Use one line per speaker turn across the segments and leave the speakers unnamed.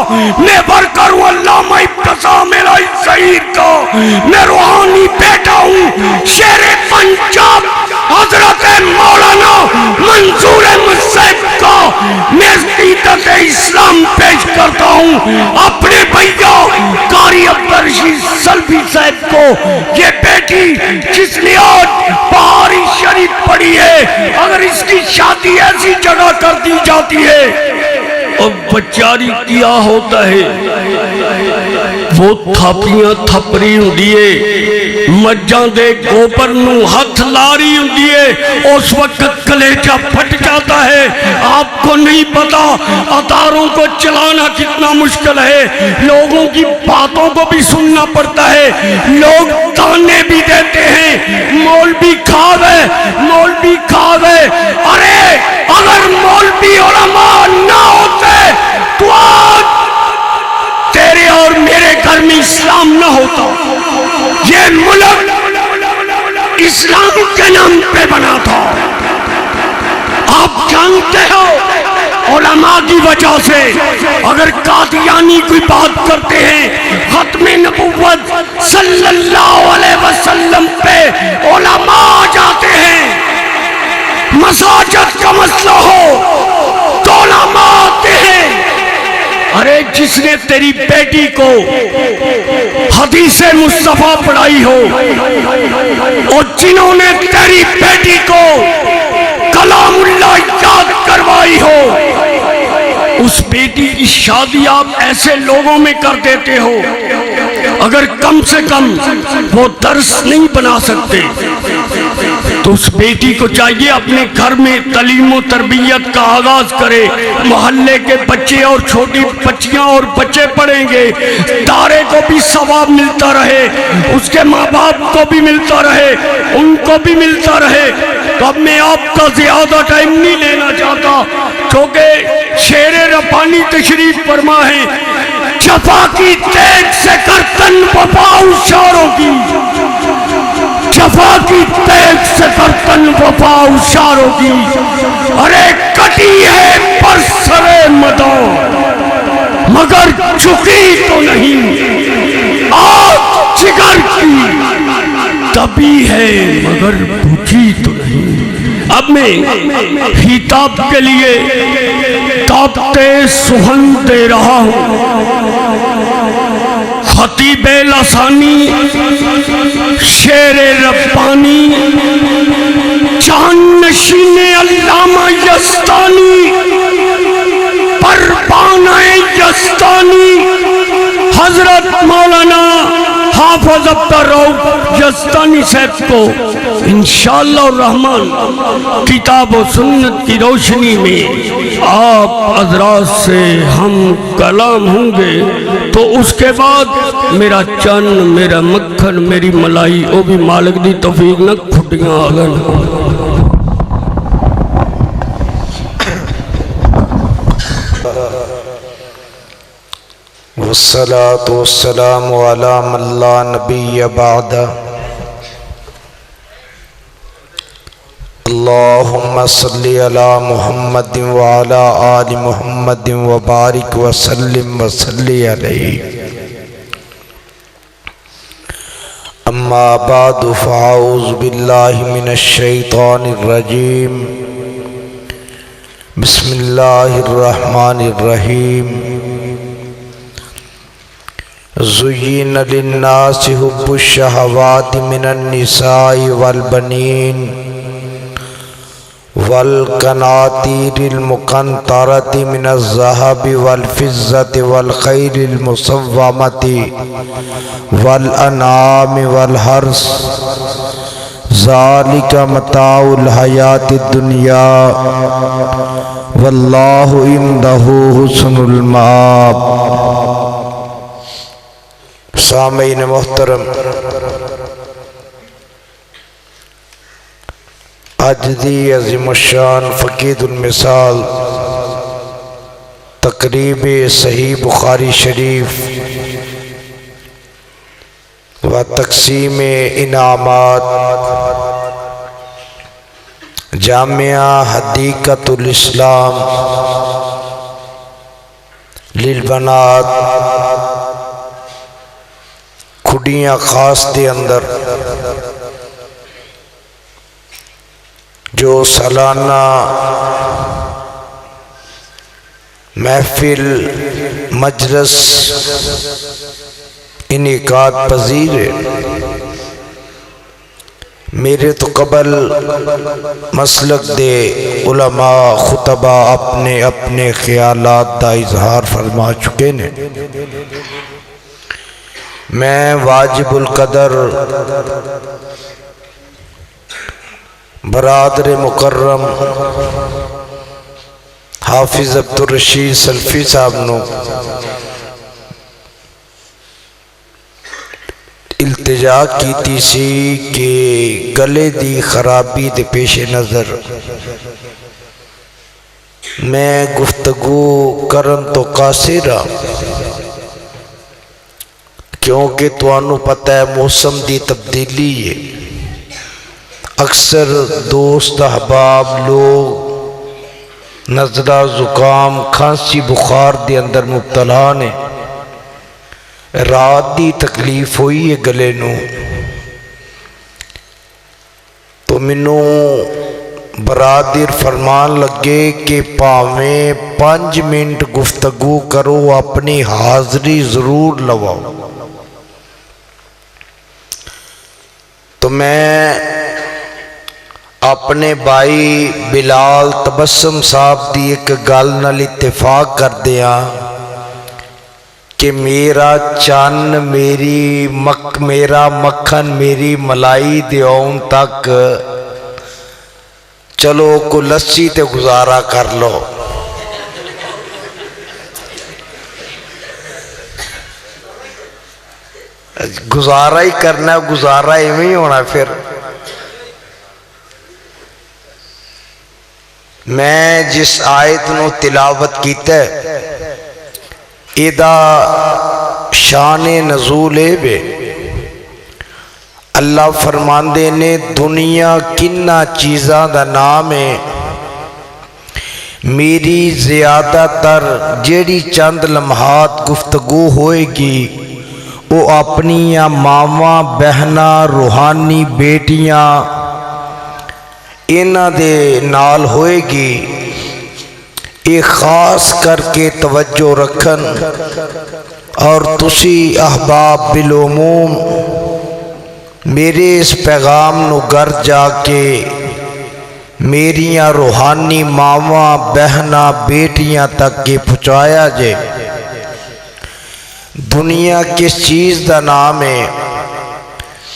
میں ورکر ہوں علامہ ابتسام الہی ظہیر کا، میں روحانی بیٹا ہوں شیر پنجاب حضرت مولانا منظور مصعب کا، میں عقیدت اسلام پیش کرتا ہوں اپنے بھیا قاری عبدالرشید سلفی صاحب کو۔ یہ بیٹی جس نے آج بہاری شریف پڑھی ہے، اگر اس کی شادی ایسی جگہ کر دی جاتی ہے اور بچاری کیا ہوتا ہے، وہ تھاپیاں تھپری ہوں مجھاں دے گوبر نو ہاتھ لاری ہوں، اس وقت کلیجہ پھٹ جاتا ہے۔ آپ کو نہیں پتا اداروں کو چلانا کتنا مشکل ہے، لوگوں کی باتوں کو بھی سننا پڑتا ہے، لوگ تانے بھی دیتے ہیں، مولوی کھا گئے، مولوی کھا گئے۔ ارے اگر مولوی علماء نہ ہوتے تو آج تیرے اور میرے گھر میں اسلام نہ ہوتا۔ یہ ملک اسلام کے نام پہ بنا تھا، آپ جانتے ہو علماء کی وجہ سے۔ اگر قادیانی کوئی بات کرتے ہیں، ختم نبوت صلی اللہ علیہ وسلم پہ علماء آ جاتے ہیں، مساجد کا مسئلہ ہو تو علماء آتے ہیں۔ ارے جس نے تیری بیٹی کو حدیث مصطفیٰ پڑھائی ہو اور جنہوں نے تیری بیٹی کو کلام اللہ یاد کروائی ہو، اس بیٹی کی شادی آپ ایسے لوگوں میں کر دیتے ہو، اگر کم سے کم وہ درس نہیں بنا سکتے تو اس بیٹی کو چاہیے اپنے گھر میں تعلیم و تربیت کا آغاز کرے۔ محلے کے بچے اور چھوٹی بچیاں اور بچے پڑھیں گے، دارے کو بھی ثواب ملتا رہے، اس کے ماں باپ کو بھی ملتا رہے، ان کو بھی ملتا رہے۔ تو اب میں آپ کا زیادہ ٹائم نہیں لینا چاہتا، کیونکہ شیر ربانی تشریف فرما ہے، جفا کی تیگ سے کرتن وفا اشاروں کی، جفا کی تیگ سے کرتن وفا اشاروں کی۔ ارے کٹی ہے پر سرے مداں مگر جھکی تو نہیں، آگ جگر کی تبھی ہے مگر بھوکی تو نہیں۔ اب میں خطاب کے لیے تابتے سخن دے رہا ہوں۔ خطیب لسانی، شیر ربانی، جان نشین علامہ یزدانی، پروانہ یزدانی، حضرت مولانا حافظ عبدالرؤف یزدانی صاحب کو انشاءاللہ الرحمن کتاب و سنت کی روشنی میں آپ حضرات سے ہم کلام ہوں گے، تو اس کے بعد میرا چن، میرا مکھن، میری ملائی او بھی مالک دی توفیق نہ کھٹیاں آگن۔
والصلاة والسلام على من لا نبي بعد۔ اللهم صل على محمد وعلى آل محمد وبارك وسلم وصلی علیہ۔ اما بعد فاعوذ باللہ من الشیطان الرجیم، بسم اللہ الرحمن الرحیم۔ زین للناس حب الشہوات من النساء والبنین والقناطیر المقنطرۃ من الذہب والفضۃ والخیل المسومۃ والانعام والحرث، ذالک متاع الحیاۃ الدنیا واللہ عندہ حسن المآب۔ سامعین محترم، آج دی عظیم الشان فقید المثال تقریب صحیح بخاری شریف و تقسیم انعامات جامعہ حدیقۃ الاسلام للبنات کھڑیاں خاص دے اندر جو سالانہ محفل مجلس انعقاد پذیر ہے. میرے تو قبل مسلک دے علماء خطبہ اپنے اپنے خیالات دا اظہار فرما چکے نے. میں واجب القدر برادر مکرم حافظ عبدالرشید سلفی صاحب نو التجا کیتی سی کہ گلے دی خرابی دے پیش نظر میں گفتگو کرن تو قاصر کیونکہ توانو پتہ ہے موسم دی تبدیلی ہے. اکثر دوست احباب لوگ نزلہ زکام کھانسی بخار دے اندر مبتلا نے. رات دی تکلیف ہوئی ہے گلے نو تو منو برادر فرمان لگے کہ پاویں 5 منٹ گفتگو کرو اپنی حاضری ضرور لواؤ. تو میں اپنے بھائی بلال تبسم صاحب دی ایک گل نال اتفاق کر دیا کہ میرا چن میرا مکھن میری ملائی دیون تک چلو کو لسی تے گزارا کر لو. گزارا ہی کرنا، گزارا ایویں ہی ہونا. پھر میں جس آیت نو تلاوت کیتا ہے ایدہ شان نزول بے اللہ فرماندے نے دنیا کنہ چیزاں دا نام ہے میری زیادہ تر جیڑی چند لمحات گفتگو ہوئے گی وہ اپنی ماما بہنا روحانی بیٹیاں انہاں دے نال ہوئے گی. ایک خاص کر کے توجہ رکھن اور تسی احباب بالعموم میرے اس پیغام نو گھر جا کے میریاں روحانی ماما بہنا بیٹیاں تک کے پہنچایا جے. دنیا کس چیز دا نام ہے؟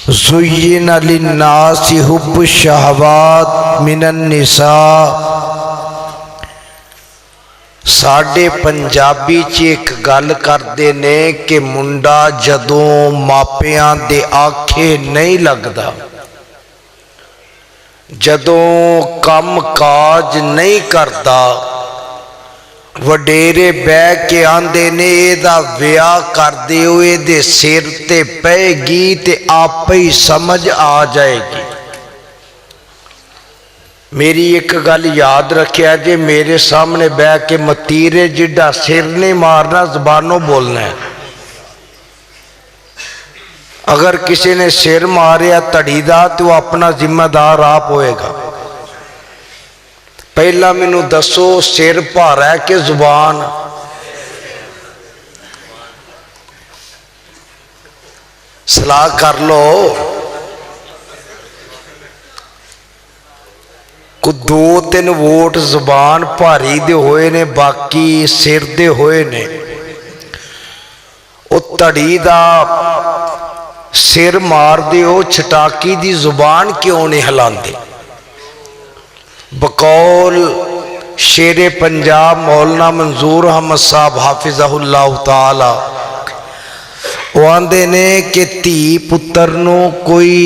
زین للناس حب الشہوات من النساء. ساڑھے پنجابی چی ایک گل کردے نے کہ منڈا جدوں ماپیاں دے آنکھیں نہیں لگدا، جدوں کم کاج نہیں کردا، وڈیرے بے کے آندے نے ایدہ ویاہ کردے ہوئے دے سر تے پے گی تے آپ ہی سمجھ آ جائے گی. میری ایک گل یاد رکھیا جے میرے سامنے بے کے متیرے جڈا سر نہیں مارنا زبانوں بولنا ہے. اگر کسی نے سر ماریا تڑی دا تو اپنا ذمہ دار آپ ہوئے گا. پہلا منو دسو سر بھارا ہے کہ زبان؟ صلاح کر لو. کو 2-3 ووٹ زبان بھاری دے ہوئے نے باقی سر دے ہوئے نے. او تڑی دا سر مار دے ہو چھٹاکی دی زبان کیوں نہیں ہلان دے؟ بقول شیر پنجاب مولانا منظور احمد صاحب حافظہ اللہ تعالی وہ آندے نے کہ تھی پتر نو کوئی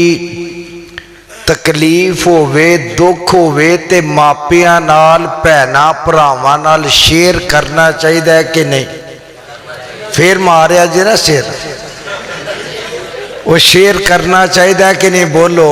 تکلیف ہوئے دکھ ہوئے تے ماپیاں نال پہنا پراواں نال شیئر کرنا چاہیے کہ نہیں؟ پھر ماریا جی نا سر، وہ شیئر کرنا چاہیے کہ نہیں؟ بولو.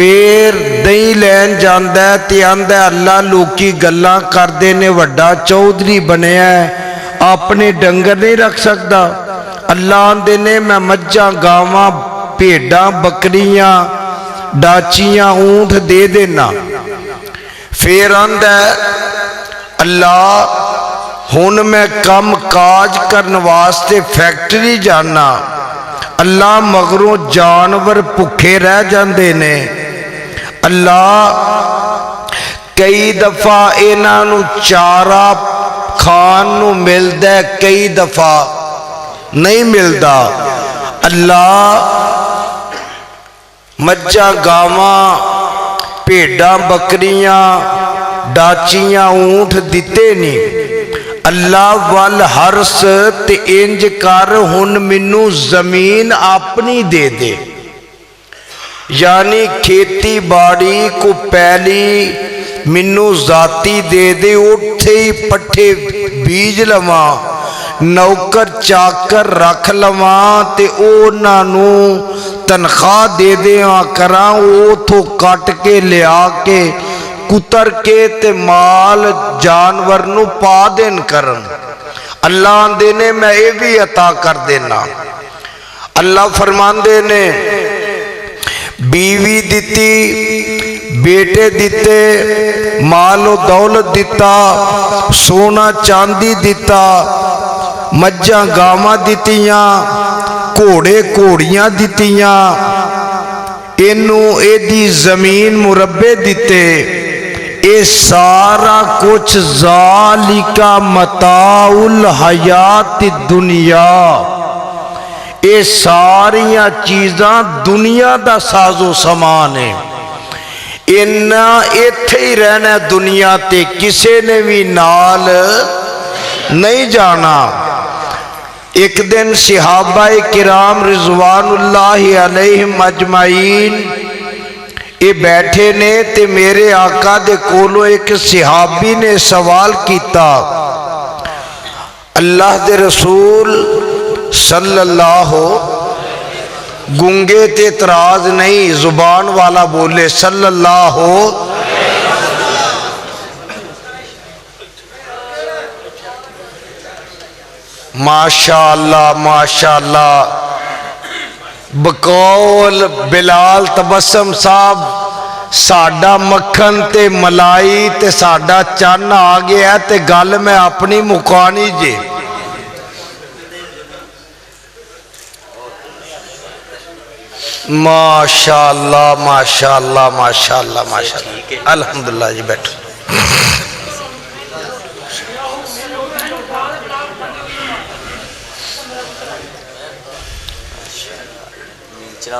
پھر دہی لین جاندا ہے تے آندا ہے اللہ لوکی گلاں کردے نے وڈا چودھری بنیا ہے اپنے ڈنگر نہیں رکھ سکتا اللہ آندے نے میں مجھاں گاواں بھیڈاں بکریاں ڈاچیاں اونٹ دے دینا پھر آندا ہے اللہ ہن میں کم کاج کرن واسطے فیکٹری جانا اللہ مگروں جانور بھکھے رہ جاندے نے اللہ کئی دفعہ انہاں نوں چارہ کھان نوں ملدا ہے کئی دفعہ نہیں ملدا اللہ مجھاں گاواں بھیڈاں بکریاں ڈاچیاں اونٹ دیتے نہیں اللہ وال ہرس تے انج کر ہن مینوں زمین اپنی دے دے یعنی کھیتی باڑی کو پہلی مینوں ذاتی دے دے اٹھے ہی پٹھے بیج لواں نوکر چاکر رکھ لواں تے انہاں نوں تنخواہ دے دیاں کراں اوتھوں کٹ کے لیا کے کتر کے تے مال جانور نو پا دین کرن اللہ آندے نے میں یہ بھی عطا کر دینا اللہ فرماندے نے بیوی دیتی بیٹے دیتے مال و دولت دیتا سونا چاندی دیتا مجھاں گاواں دیتیاں گھوڑے گھوڑیاں دیتیاں اینوں ایدی زمین مربے دیتے اے سارا کچھ ذالک متاع الحیات الدنیا اے ساریاں چیزاں دنیا دا ساز و سامان ہے انہاں ایتھے ہی رہنا دنیا تے کسے نے بھی نال نہیں جانا ایک دن صحابہ کرام رضوان اللہ علیہم اجمعین یہ بیٹھے نے تے میرے آقا دے کولو ایک صحابی نے سوال کیتا اللہ دے رسول صلی اللہ گنگے تے اعتراض نہیں زبان والا بولے صلی اللہ ماشاءاللہ ماشاءاللہ بقول بلال تبسم صاحب ساڈا مکھن تے ملائی تے ساڈا چن آ گیا تے گل میں اپنی مکانی جے ماشاءاللہ ماشاءاللہ ماشاءاللہ ماشاءاللہ الحمدللہ جی بیٹھو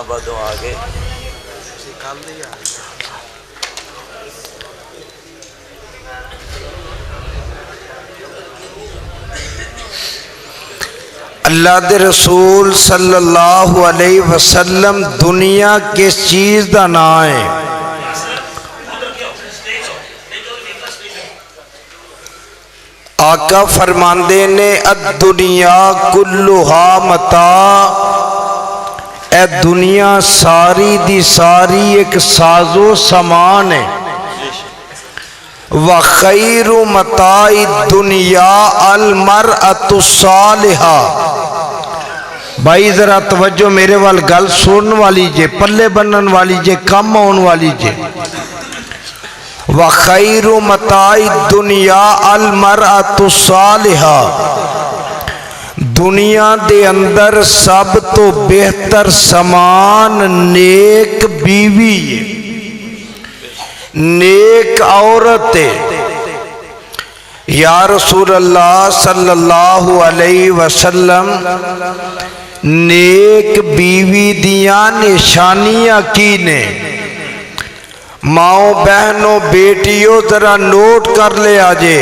بدوں آگے
اللہ دے رسول صلی اللہ علیہ وسلم دنیا کس چیز دا نام ہے آقا فرماندے نے الدنیا کلھا متاع اے دنیا ساری دی ساری ایک ساز و سامان ہے وَخَيْرُ مَتَاعِ الدُّنْيَا الْمَرْأَةُ الصَّالِحَةُ بھائی ذرا توجہ میرے وال گل سنن والی جے پلے بنن والی جے کم آن والی جے وَخَيْرُ مَتَاعِ الدُّنْيَا الْمَرْأَةُ الصَّالِحَةُ دنیا دے اندر سب تو بہتر سامان نیک بیوی ہے نیک عورت ہے یا رسول اللہ صلی اللہ علیہ وسلم نیک بیوی دیاں نشانیاں کی نے ماؤں بہنوں بیٹیوں ذرا نوٹ کر لے آجے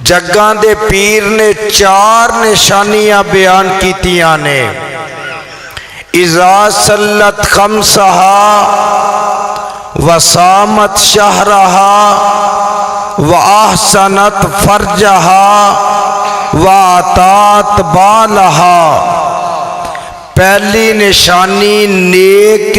جگاں دے پیر نے 4 نشانیاں بیان کیتیاں نے اذا صلت خمسہا وصامت شہرہا وآحسنت فرجہا وآتات بالہا پہلی نشانی نیک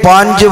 5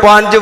5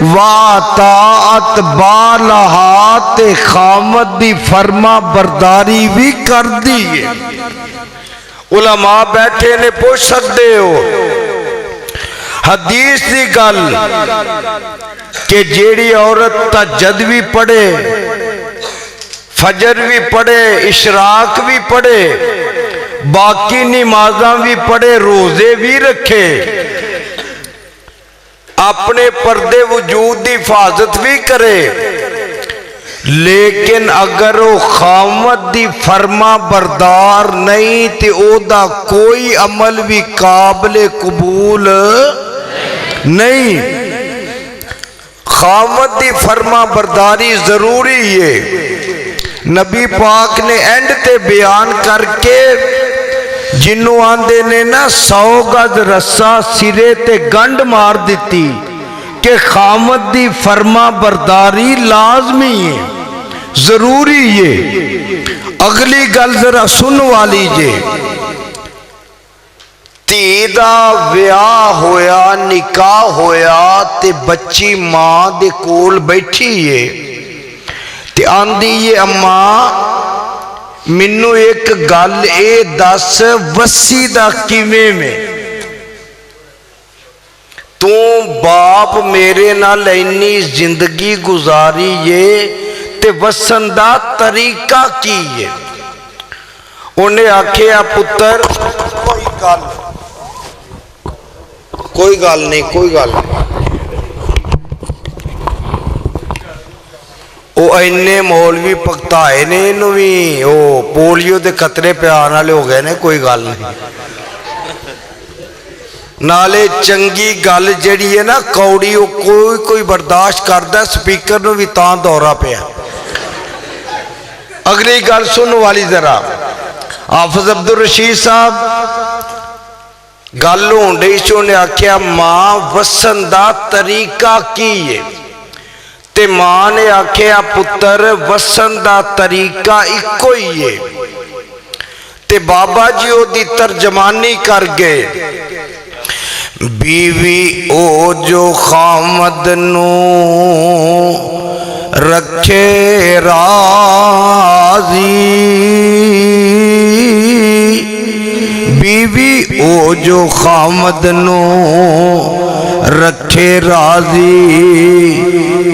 واطاعت بالہا تے خامد دی فرما برداری بھی کر دیئے. علماء بیٹھے نے پوچھ سکتے ہو حدیث دی گل کہ جیڑی عورت تہجد بھی پڑھے فجر بھی پڑھے اشراق بھی پڑھے باقی نمازاں بھی پڑھے روزے بھی رکھے اپنے پردے وجود دی حفاظت بھی کرے لیکن اگر وہ خامد دی فرما بردار نہیں تے او دا کوئی عمل بھی قابل قبول نہیں. خامد دی فرما برداری ضروری ہے. نبی پاک نے اینڈ تے بیان کر کے جنوں آندے نے نا 100 گز رسا سرے تے گنڈ مار دیتی کہ خامد دی فرما برداری لازمی ہے ضروری ہے. اگلی گل ذرا سن والی جے تی دا ویاہ ہویا نکاح ہویا تے بچی ماں دے کول بیٹھی ہے تے آندی یہ اماں منو ایک گل اے دس وسی دا کیویں میں تو باپ میرے نال اینی زندگی گزاری یہ تے وسن دا طریقہ کی ہے. انہیں آکھیا پتر کوئی گل نہیں او اینے مولوی پکتائے نے انہوں بھی او پولیو دے خطرے پہ آنا لے ہو گئے نے کوئی گل نہیں. نالے چنگی گل جڑی ہے نا کوڑی او کوئی برداشت کردہ سپیکر نو بھی تان دورہ پہ ہے. اگلی گل سن والی ذرا حافظ عبدالرشید صاحب گل ہونڈے چوں نے آکھیا ماں وسن دا طریقہ کی ہے تے ماں نے آکھیا پتر وسن دا طریقہ ایکو ہی ہے تے بابا جی او دی ترجمانی کر گئے بیوی او جو خامد نو رکھے راضی بیوی او جو خامد نو رکھے راضی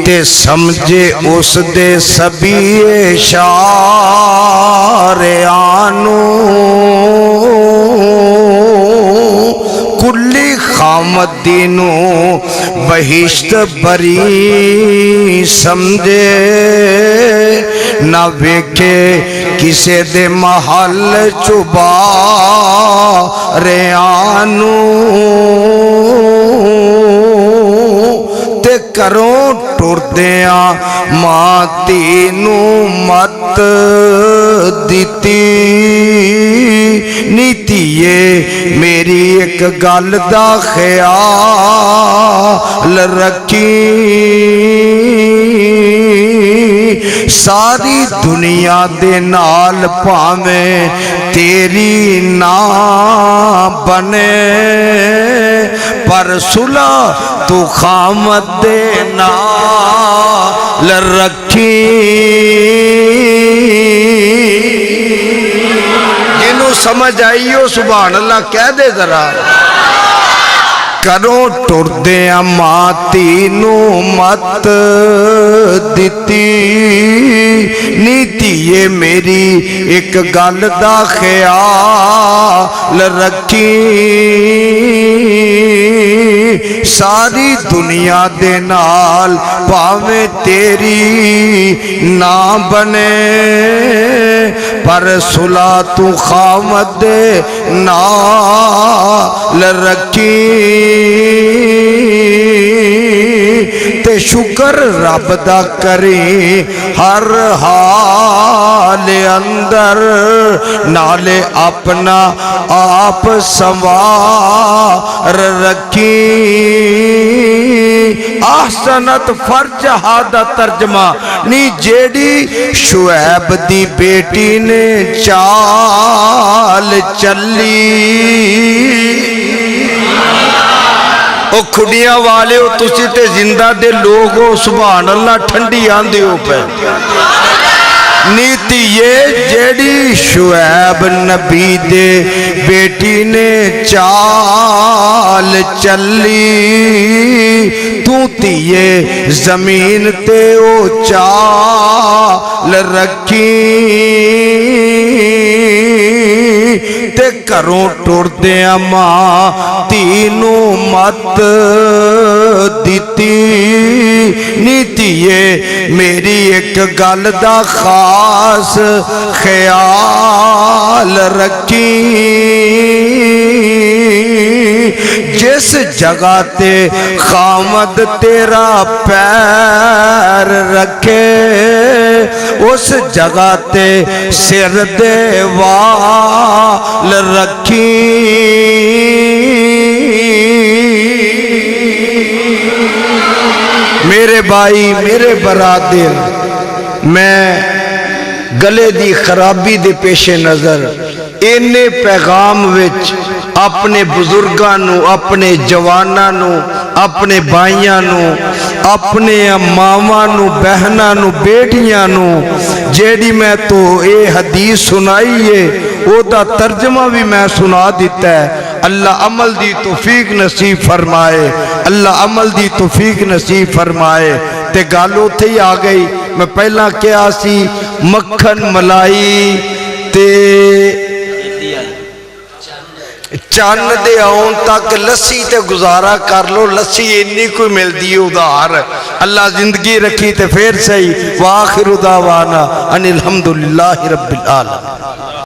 تے سمجھے اس دے سبھی شارعانو کلی خامد دینو بہشت بری سمجھے نہ ویکھے کسے دے محل چبا ریانو تے کروں ٹور دیاں ماں تینو مت دیتی نیتیے میری ایک گل دا خیال رکھی ساری دنیا دے نال پاویں تیری نا بنے پر صلح تو خامد دے نال رکھی جنہوں سمجھ آئیو سبحان اللہ کہہ دے ذرا کرو ٹور دیاں ماں تینو مت دیتی نیتیے میری ایک گل دا خیال رکھی ساری دنیا دے نال پاویں تیری نہ بنے پر صلح تو خامد دے نال رکھی تے شکر رب دا کریں ہر حال اندر نالے اپنا آپ سنوار رکھی احسنت فرجہ دا ترجمہ نی جیڑی شعیب دی بیٹی نے چال چلی او کھڑیاں والے ہو تسی تے زندہ دے لوگ ہو سبحان اللہ ٹھنڈی آندے ہو پہ نیتی یہ جیڑی شعیب نبی دے بیٹی نے چال چلی تو تیے زمین تے او چال رکھی تے کروں ٹوڑ دیا ماں تینوں مت دیتی نیتی یہ میری ایک گل دا خاص خیال رکھی جس جگہ تے خامد تیرا پیر رکھے اس جگہ تے سر دے وال رکھی میرے بھائی میرے برادر میں گلے دی خرابی دے پیش نظر اینے پیغام وچ اپنے بزرگانوں اپنے جوانانوں اپنے بھائیانوں اپنے مامانوں بہنانوں بیٹیانوں جیڑی میں تو اے حدیث سنائی ہے او دا ترجمہ بھی میں سنا دیتا ہے اللہ عمل دی توفیق نصیب فرمائے اللہ عمل دی توفیق نصیب فرمائے تے گالو تھے ہی آ گئی میں پہلا کیا سی مکھن ملائی تے چند دے آؤں تک لسی تے گزارا کر لو لسی انی کوئی مل دی ادھار اللہ زندگی رکھی تے پھر صحیح وآخر دعوانا ان الحمدللہ رب العالمین